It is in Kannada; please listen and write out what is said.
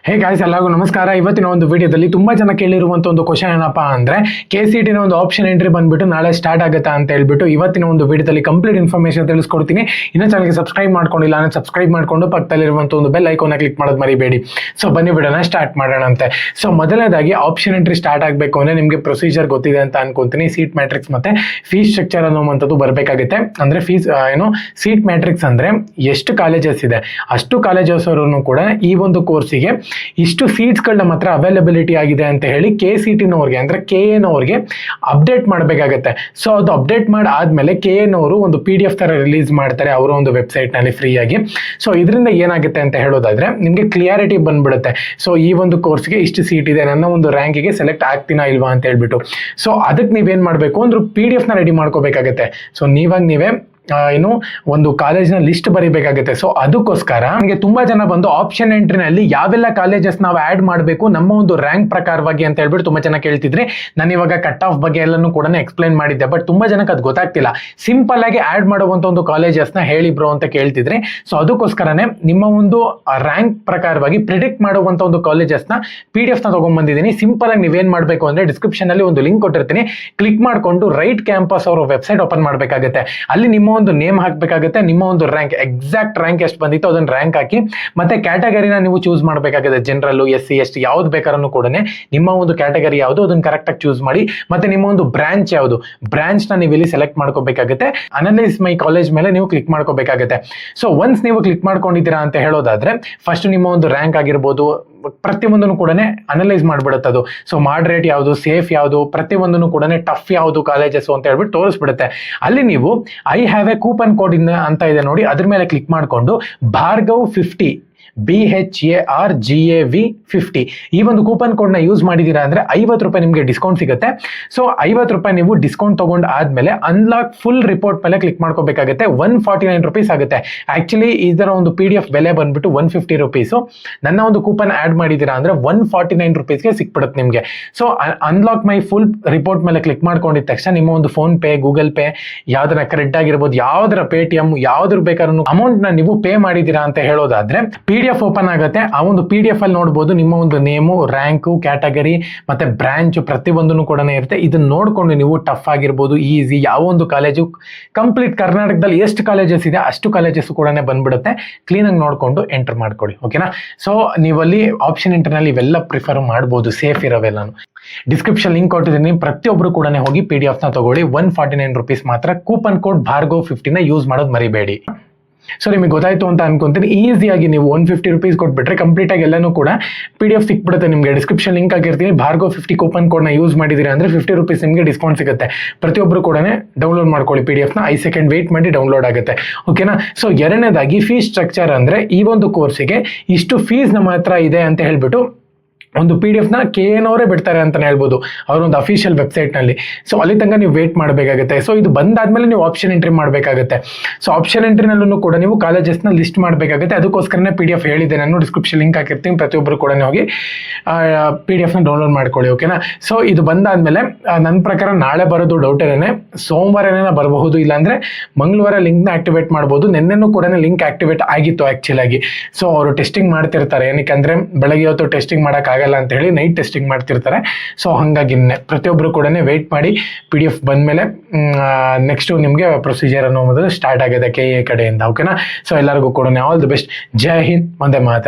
ಹೇ ಗಾಯ್ಸ್, ಎಲ್ಲರಿಗೂ ನಮಸ್ಕಾರ. ಇವತ್ತಿನ ಒಂದು ವಿಡಿಯೋದಲ್ಲಿ ತುಂಬಾ ಜನ ಕೇಳಿರುವಂತ ಒಂದು ಕ್ವಶನ್ ಏನಪ್ಪಾ ಅಂದ್ರೆ KCET ನ ಒಂದು ಆಪ್ಷನ್ ಎಂಟ್ರಿ ಬಂದ್ಬಿಟ್ಟು ನಾಳೆ ಸ್ಟಾರ್ಟ್ ಆಗುತ್ತಾ ಅಂತ ಹೇಳ್ಬಿಟ್ಟು ಇವತ್ತಿನ ಒಂದು ವಿಡಿಯೋದಲ್ಲಿ ಕಂಪ್ಲೀಟ್ ಇನ್ಫಾರ್ಮೇಶನ್ ತಿಳಿಸ್ಕೊಡ್ತೀನಿ. ಇನ್ನೂ ಚಾನಲ್ಗೆ ಸಬ್ಸ್ಕ್ರೈಬ್ ಮಾಡ್ಕೊಂಡಿಲ್ಲ ಅಂದ್ರೆ ಸಬ್ಸ್ಕ್ರೈಬ್ ಮಾಡ್ಕೊಂಡು ಪಕ್ಕದಲ್ಲಿರುವಂತ ಒಂದು ಬೆಲ್ ಐಕಾನ್ ಕ್ಲಿಕ್ ಮಾಡೋದು ಮರಿಬೇಡಿ. ಸೊ ಬನ್ನಿ ವಿಡಿಯೋನ ಸ್ಟಾರ್ಟ್ ಮಾಡೋಣ ಅಂತೆ. ಸೊ ಮೊದಲನೇದಾಗಿ ಆಪ್ಷನ್ ಎಂಟ್ರಿ ಸ್ಟಾರ್ಟ್ ಆಗಬೇಕು ಅಂದ್ರೆ ನಿಮಗೆ ಪ್ರೊಸೀಜರ್ ಗೊತ್ತಿದೆ ಅಂತ ಅನ್ಕೊಂತೀನಿ. ಸೀಟ್ ಮ್ಯಾಟ್ರಿಕ್ಸ್ ಮತ್ತೆ ಫೀಸ್ ಸ್ಟ್ರಕ್ಚರ್ ಅನ್ನುವಂಥದ್ದು ಬರಬೇಕಾಗುತ್ತೆ. ಅಂದ್ರೆ ಫೀಸ್ ಸೀಟ್ ಮ್ಯಾಟ್ರಿಕ್ಸ್ ಅಂದ್ರೆ ಎಷ್ಟು ಕಾಲೇಜಸ್ ಇದೆ ಅಷ್ಟು ಕಾಲೇಜಸ್ ಅವರನ್ನು ಕೂಡ ಈ ಒಂದು ಕೋರ್ಸಿಗೆ ಇಷ್ಟು ಸೀಟ್ಸ್ಗಳನ್ನ ಮಾತ್ರ ಅವೈಲಬಿಲಿಟಿ ಆಗಿದೆ ಅಂತ ಹೇಳಿ KCET ನವ್ರಿಗೆ ಅಂದ್ರೆ KA ನವ್ರಿಗೆ ಅಪ್ಡೇಟ್ ಮಾಡಬೇಕಾಗತ್ತೆ. ಸೊ ಅದು ಅಪ್ಡೇಟ್ ಮಾಡಿ ಆದ್ಮೇಲೆ KA ನವರು ಒಂದು PDF ತರ ರಿಲೀಸ್ ಮಾಡ್ತಾರೆ ಅವರ ಒಂದು ವೆಬ್ಸೈಟ್ ನಲ್ಲಿ ಫ್ರೀ ಆಗಿ. ಸೊ ಇದರಿಂದ ಏನಾಗುತ್ತೆ ಅಂತ ಹೇಳೋದಾದ್ರೆ ನಿಮ್ಗೆ ಕ್ಲಿಯಾರಿಟಿ ಬಂದ್ಬಿಡುತ್ತೆ. ಸೊ ಈ ಒಂದು ಕೋರ್ಸ್ಗೆ ಇಷ್ಟು ಸೀಟ್ ಇದೆ, ನನ್ನ ಒಂದು ರ್ಯಾಂಕಿಗೆ ಸೆಲೆಕ್ಟ್ ಆಗ್ತೀನಾ ಇಲ್ವಾ ಅಂತ ಹೇಳ್ಬಿಟ್ಟು. ಸೊ ಅದಕ್ಕೆ ನೀವೇನ್ ಮಾಡ್ಬೇಕು ಅಂದ್ರೆ PDF ನ ರೆಡಿ ಮಾಡ್ಕೋಬೇಕಾಗತ್ತೆ. ಸೊ ನೀವೇ ಒಂದು ಕಾಲೇಜ್ನ ಲಿಸ್ಟ್ ಬರೀಬೇಕಾಗುತ್ತೆ. ಸೊ ಅದಕ್ಕೋಸ್ಕರ ನನಗೆ ತುಂಬಾ ಜನ ಬಂದು ಆಪ್ಷನ್ ಎಂಟ್ರಿನಲ್ಲಿ ಯಾವೆಲ್ಲ ಕಾಲೇಜಸ್ ನಾವು ಆಡ್ ಮಾಡಬೇಕು ನಮ್ಮ ಒಂದು ರ್ಯಾಂಕ್ ಪ್ರಕಾರವಾಗಿ ಅಂತ ಹೇಳ್ಬಿಟ್ಟು ತುಂಬಾ ಜನ ಕೇಳ್ತಿದ್ರೆ ನಾನು ಇವಾಗ ಕಟ್ ಆಫ್ ಬಗ್ಗೆ ಎಲ್ಲಾನು ಕೂಡ ಎಕ್ಸ್ಪ್ಲೈನ್ ಮಾಡಿದ್ದೆ. ಬಟ್ ತುಂಬಾ ಜನಕ್ಕೆ ಅದು ಗೊತ್ತಾಗ್ತಿಲ್ಲ. ಸಿಂಪಲ್ ಆಗಿ ಆಡ್ ಮಾಡುವಂತ ಒಂದು ಕಾಲೇಜಸ್ನ ಹೇಳಿ ಬ್ರೋ ಅಂತ ಕೇಳ್ತಿದ್ರೆ, ಸೊ ಅದಕ್ಕೋಸ್ಕರನೇ ನಿಮ್ಮ ಒಂದು ರ್ಯಾಂಕ್ ಪ್ರಕಾರವಾಗಿ ಪ್ರಿಡಿಕ್ಟ್ ಮಾಡುವಂತ ಒಂದು ಕಾಲೇಜಸ್ನ PDF ನ ತಗೊಂಡ್ಬಂದಿದ್ದೀನಿ. ಸಿಂಪಲ್ ಆಗಿ ನೀವೇನ್ ಮಾಡಬೇಕು ಅಂದ್ರೆ ಡಿಸ್ಕ್ರಿಪ್ಷನ್ ಅಲ್ಲಿ ಒಂದು ಲಿಂಕ್ ಕೊಟ್ಟಿರ್ತೀನಿ, ಕ್ಲಿಕ್ ಮಾಡ್ಕೊಂಡು ರೈಟ್ ಕ್ಯಾಂಪಸ್ ಅವರ ವೆಬ್ಸೈಟ್ ಓಪನ್ ಮಾಡಬೇಕಾಗುತ್ತೆ. ಅಲ್ಲಿ ನಿಮ್ಮ ಒಂದು ನೇಮ್ ಹಾಕಬೇಕಾಗುತ್ತೆ, ನಿಮ್ಮ ಒಂದು ರ್ಯಾಂಕ್ ಎಕ್ಸಾಕ್ಟ್ ರ್ಯಾಂಕ್ ಎಷ್ಟು ಬಂದಿತ್ತು ಅದನ್ನ ರ್ಯಾಂಕ್ ಹಾಕಿ ಮತ್ತೆ ಕ್ಯಾಟಗರಿನ ನೀವು ಚೂಸ್ ಮಾಡಬೇಕಾಗುತ್ತೆ. ಜನರಲ್, SC, ST ಯಾವ್ದು ಬೇಕಾದ್ರೂ ಕೂಡ ನಿಮ್ಮ ಒಂದು ಕ್ಯಾಟಗರಿ ಯಾವುದು ಅದನ್ನ ಕರೆಕ್ಟ್ ಆಗಿ ಚೂಸ್ ಮಾಡಿ ಮತ್ತೆ ನಿಮ್ಮ ಒಂದು ಬ್ರಾಂಚ್ ಯಾವುದು ಬ್ರಾಂಚ್ ನ ನೀವು ಇಲ್ಲಿ ಸೆಲೆಕ್ಟ್ ಮಾಡ್ಕೋಬೇಕಾಗುತ್ತೆ. ಅನಲೈಸ್ ಮೈ ಕಾಲೇಜ್ ಮೇಲೆ ನೀವು ಕ್ಲಿಕ್ ಮಾಡ್ಕೋಬೇಕಾಗುತ್ತೆ. ಸೊ ಒನ್ಸ್ ನೀವು ಕ್ಲಿಕ್ ಮಾಡ್ಕೊಂಡಿದ್ದೀರಾ ಅಂತ ಹೇಳೋದಾದ್ರೆ ಫಸ್ಟ್ ನಿಮ್ಮ ಒಂದು ರ್ಯಾಂಕ್ ಆಗಿರ್ಬೋದು ಪ್ರತಿಯೊಂದನ್ನು ಕೂಡ ಅನಲೈಸ್ ಮಾಡ್ಬಿಡುತ್ತೆ ಅದು. ಸೊ ಮಾಡ್ರೇಟ್ ಯಾವುದು, ಸೇಫ್ ಯಾವುದು, ಪ್ರತಿಯೊಂದನ್ನು ಕೂಡ ಟಫ್ ಯಾವುದು ಕಾಲೇಜಸ್ ಅಂತ ಹೇಳ್ಬಿಟ್ಟು ತೋರಿಸ್ಬಿಡುತ್ತೆ. ಅಲ್ಲಿ ನೀವು I have A coupon code ಅಂತ ಇದೆ ನೋಡಿ, ಅದ್ರ ಮೇಲೆ ಕ್ಲಿಕ್ ಮಾಡ್ಕೊಂಡು ಭಾರ್ಗವ್ 50 BHARGAV 50 ಈ ಒಂದು ಕೂಪನ್ ಕೋಡ್ ನ ಯೂಸ್ ಮಾಡಿದೀರಾ ಅಂದ್ರೆ 50 ರೂಪಾಯಿ ನಿಮಗೆ ಡಿಸ್ಕೌಂಟ್ ಸಿಗುತ್ತೆ. ಸೊ 50 ರೂಪಾಯಿ ನೀವು ಡಿಸ್ಕೌಂಟ್ ತಗೊಂಡ್ ಆದ್ಮೇಲೆ ಅನ್ಲಾಕ್ ಫುಲ್ ರಿಪೋರ್ಟ್ ಮೇಲೆ ಕ್ಲಿಕ್ ಮಾಡ್ಕೋಬೇಕಾಗುತ್ತೆ. 149 ರೂಪೀಸ್ ಆಗುತ್ತೆ. ಆಕ್ಚುಲಿ ಇದರ ಒಂದು PDF ಬೆಲೆ ಬಂದ್ಬಿಟ್ಟು 150 ರೂಪೀಸ್. ನನ್ನ ಒಂದು ಕೂಪನ್ ಆಡ್ ಮಾಡಿದೀರಾ ಅಂದ್ರೆ 149 ರೂಪೀಸ್ಗೆ ಸಿಕ್ಬಿಡುತ್ತೆ ನಿಮಗೆ. So unlock my full report ಮೇಲೆ ಕ್ಲಿಕ್ ಮಾಡ್ಕೊಂಡಿದ ತಕ್ಷಣ ನಿಮ್ಮ ಒಂದು ಫೋನ್ ಪೇ, ಗೂಗಲ್ ಪೇ, ಯಾವ್ದರ ಕ್ರೆಡಿಟ್ ಆಗಿರ್ಬೋದು, ಯಾವ್ದರ Paytm ಯಾವ್ದ್ರ ಬೇಕಾದ್ರೂ ಅಮೌಂಟ್ ನ ನೀವು ಪೇ ಮಾಡಿದೀರಾ ಅಂತ ಹೇಳೋದಾದ್ರೆ PDF ಓಪನ್ ಆಗುತ್ತೆ. ಆ ಒಂದು PDF ಅಲ್ಲಿ ನೋಡಬಹುದು ನಿಮ್ಮ ಒಂದು ನೇಮು, ರ್ಯಾಂಕು, ಕ್ಯಾಟಗರಿ ಮತ್ತೆ ಬ್ರಾಂಚ್ ಪ್ರತಿಯೊಂದನ್ನು ಕೂಡ ಇರುತ್ತೆ. ಇದನ್ನ ನೋಡ್ಕೊಂಡು ನೀವು ಟಫ್ ಆಗಿರ್ಬೋದು, ಈಸಿ ಯಾವ ಒಂದು ಕಾಲೇಜು ಕಂಪ್ಲೀಟ್ ಕರ್ನಾಟಕದಲ್ಲಿ ಎಷ್ಟು ಕಾಲೇಜಸ್ ಇದೆ ಅಷ್ಟು ಕಾಲೇಜಸ್ ಕೂಡ ಬಂದ್ಬಿಡುತ್ತೆ. ಕ್ಲೀನ್ ಆಗಿ ನೋಡ್ಕೊಂಡು ಎಂಟರ್ ಮಾಡ್ಕೊಳ್ಳಿ, ಓಕೆನಾ. ಸೊ ನೀವಲ್ಲಿ ಆಪ್ಷನ್ ಎಂಟ್ರಿನಲ್ಲಿ ಇವೆಲ್ಲ ಪ್ರಿಫರ್ ಮಾಡ್ಬೋದು, ಸೇಫ್ ಇರೋವೆಲ್ಲಾನು. ಡಿಸ್ಕ್ರಿಪ್ಷನ್ ಲಿಂಕ್ ಕೊಟ್ಟಿದ್ದೀನಿ, ಪ್ರತಿಯೊಬ್ರು ಕೂಡ ಹೋಗಿ PDF ನ ತಗೊಳ್ಳಿ. 149 ರೂಪೀಸ್ ಮಾತ್ರ. ಕೂಪನ್ ಕೋಡ್ ಭಾರ್ಗವ್ 50 ನ ಯೂಸ್ ಮಾಡೋದು ಮರಿಬೇಡಿ. ಸೊ ನಿಮಗೆ ಗೊತ್ತಾಯ್ತು ಅಂತ ಅನ್ಕೊಂತೀನಿ. ಈಸಿಯಾಗಿ ನೀವು 150 ರೂಪೀಸ್ ಕೊಟ್ಬಿಟ್ರೆ ಕಂಪ್ಲೀಟ್ ಆಗಿ ಎಲ್ಲಾನು ಕೂಡ PDF ಸಿಕ್ಬಿಡುತ್ತೆ ನಿಮಗೆ. ಡಿಸ್ಕ್ರಿಪ್ಷನ್ ಲಿಂಕ್ ಆಗಿರ್ತೀನಿ, ಭಾರ್ಗವ್ 50 ಕೂಪನ್ ಕೋಡ್ ನ ಯೂಸ್ ಮಾಡಿದೀರಾ ಅಂದ್ರೆ 50 ರೂಪೀಸ್ ನಿಮಗೆ ಡಿಸ್ಕೌಂಟ್ ಸಿಗುತ್ತೆ. ಪ್ರತಿಯೊಬ್ಬರು ಕೂಡ ಡೌನ್ಲೋಡ್ ಮಾಡ್ಕೊಳ್ಳಿ PDF ನ. 5 ಸೆಕೆಂಡ್ ವೇಟ್ ಮಾಡಿ ಡೌನ್ಲೋಡ್ ಆಗುತ್ತೆ, ಓಕೆನಾ. ಸೊ ಎರಡನೇದಾಗಿ ಫೀಸ್ ಸ್ಟ್ರಕ್ಚರ್ ಅಂದ್ರೆ ಈ ಒಂದು ಕೋರ್ಸಿಗೆ ಇಷ್ಟು ಫೀಸ್ ನಮ್ಮ ಹತ್ರ ಇದೆ ಅಂತ ಹೇಳ್ಬಿಟ್ಟು ಒಂದು PDF ನ KA ನವರೇ ಬಿಡ್ತಾರೆ ಅಂತಾನೆ ಹೇಳ್ಬೋದು, ಅವ್ರ ಒಂದು ಅಫಿಷಿಯಲ್ ವೆಬ್ಸೈಟ್ ನಲ್ಲಿ. ಸೊ ಅಲ್ಲಿ ತನಕ ನೀವು ವೇಟ್ ಮಾಡಬೇಕಾಗುತ್ತೆ. ಸೊ ಇದು ಬಂದಾದ್ಮೇಲೆ ನೀವು ಆಪ್ಷನ್ ಎಂಟ್ರಿ ಮಾಡಬೇಕಾಗುತ್ತೆ. ಸೊ ಆಪ್ಷನ್ ಎಂಟ್ರಿನಲ್ಲೂ ಕೂಡ ನೀವು ಕಾಲೇಜಸ್ ನ ಲಿಸ್ಟ್ ಮಾಡಬೇಕಾಗುತ್ತೆ. ಅದಕ್ಕೋಸ್ಕರನೇ PDF ಹೇಳಿದೆ ನಾನು, ಡಿಸ್ಕ್ರಿಪ್ಷನ್ ಲಿಂಕ್ ಹಾಕಿರ್ತೀನಿ, ಪ್ರತಿಯೊಬ್ಬರು ಕೂಡ ಹೋಗಿ PDF ನ ಡೌನ್ಲೋಡ್ ಮಾಡ್ಕೊಳ್ಳಿ, ಓಕೆನಾ. ಸೊ ಇದು ಬಂದಾದ್ಮೇಲೆ ನನ್ನ ಪ್ರಕಾರ ನಾಳೆ ಬರೋದು ಡೌಟ್ ಏನೇ, ಸೋಮವಾರನೇ ಬರಬಹುದು, ಇಲ್ಲಾಂದ್ರೆ ಮಂಗಳವಾರ ಲಿಂಕ್ ನ ಆಕ್ಟಿವೇಟ್ ಮಾಡಬಹುದು. ನಿನ್ನೆನೂ ಕೂಡ ಲಿಂಕ್ ಆಕ್ಟಿವೇಟ್ ಆಗಿತ್ತು ಆಕ್ಚುಲ್ ಆಗಿ. ಸೊ ಅವರು ಟೆಸ್ಟಿಂಗ್ ಮಾಡ್ತಿರ್ತಾರೆ, ಏನಕ್ಕೆ ಬೆಳಗ್ಗೆ ಹೊತ್ತು ಟೆಸ್ಟಿಂಗ್ ಮಾಡಕ್ ಆಗಲ್ಲ ಅಂತ ಹೇಳಿ ನೈಟ್ ಟೆಸ್ಟಿಂಗ್ ಮಾಡ್ತಿರ್ತಾರೆ. ಸೊ ಹಾಗಾಗಿ ಪ್ರತಿಯೊಬ್ಬರು ಕೂಡ ವೇಟ್ ಮಾಡಿ. PDF ಬಂದ್ಮೇಲೆ ನೆಕ್ಸ್ಟ್ ನಿಮಗೆ ಪ್ರೊಸೀಜರ್ ಅನ್ನೋದು ಸ್ಟಾರ್ಟ್ ಆಗಿದೆ KA ಕಡೆಯಿಂದ, ಓಕೆನಾ. ಸೊ ಎಲ್ಲರಿಗೂ ಕೂಡ all the best. Jai Hind, Vande Mataram.